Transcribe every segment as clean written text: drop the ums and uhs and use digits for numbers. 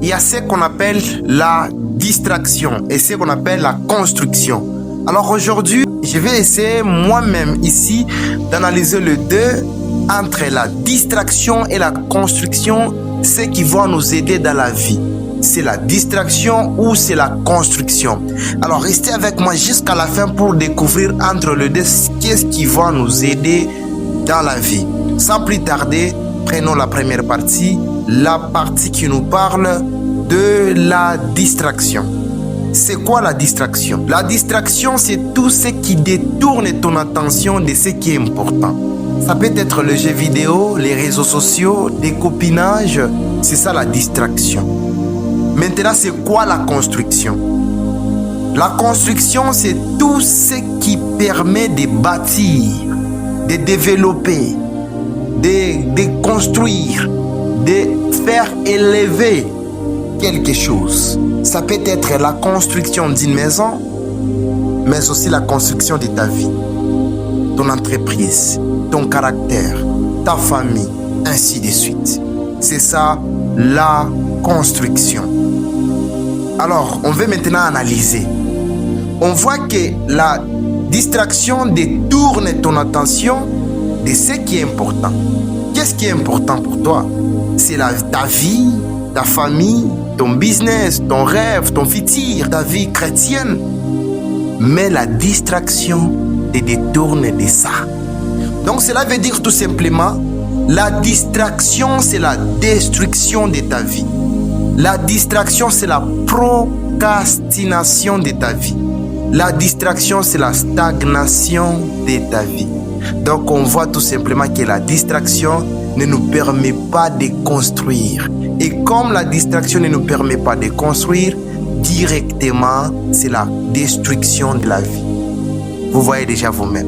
Il y a ce qu'on appelle la distraction et ce qu'on appelle la construction. Alors aujourd'hui, je vais essayer moi-même ici d'analyser le deux entre la distraction et la construction, ce qui va nous aider dans la vie. C'est la distraction ou c'est la construction. Alors restez avec moi jusqu'à la fin pour découvrir entre les deux qu'est-ce qui va nous aider dans la vie. Sans plus tarder, prenons la première partie, la partie qui nous parle de la distraction. C'est quoi la distraction? La distraction, c'est tout ce qui détourne ton attention de ce qui est important. Ça peut être le jeu vidéo, les réseaux sociaux, des copinages. C'est ça la distraction. Maintenant, c'est quoi la construction? La construction, c'est tout ce qui permet de bâtir, de développer, de construire, de faire élever quelque chose. Ça peut être la construction d'une maison, mais aussi la construction de ta vie, ton entreprise, ton caractère, ta famille, ainsi de suite. C'est ça la construction. Alors, on va maintenant analyser. On voit que la distraction détourne ton attention de ce qui est important. Qu'est-ce qui est important pour toi? C'est ta vie, ta famille, ton business, ton rêve, ton futur, ta vie chrétienne. Mais la distraction te détourne de ça. Donc cela veut dire tout simplement, la distraction c'est la destruction de ta vie. La distraction c'est la procrastination de ta vie. La distraction c'est la stagnation de ta vie. Donc on voit tout simplement que la distraction ne nous permet pas de construire. Et comme la distraction ne nous permet pas de construire, directement, c'est la destruction de la vie. Vous voyez déjà vous-même.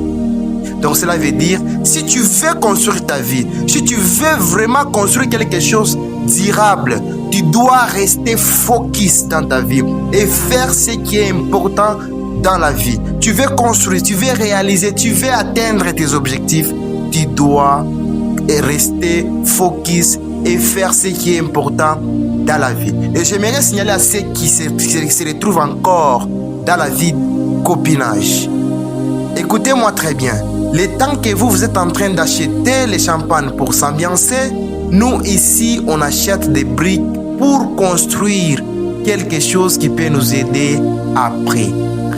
Donc cela veut dire, si tu veux construire ta vie, si tu veux vraiment construire quelque chose durable, tu dois rester focus dans ta vie et faire ce qui est important dans la vie. Tu veux construire, tu veux réaliser, tu veux atteindre tes objectifs, tu dois rester focus et faire ce qui est important dans la vie. Et j'aimerais signaler à ceux qui se retrouvent encore dans la vie copinage. Écoutez-moi très bien. Le temps que vous êtes en train d'acheter le champagne pour s'ambiancer, nous ici, on achète des briques pour construire quelque chose qui peut nous aider après.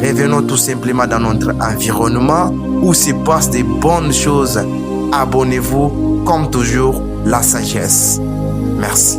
Revenons tout simplement dans notre environnement où se passent de bonnes choses. Abonnez-vous, comme toujours, la sagesse. Merci.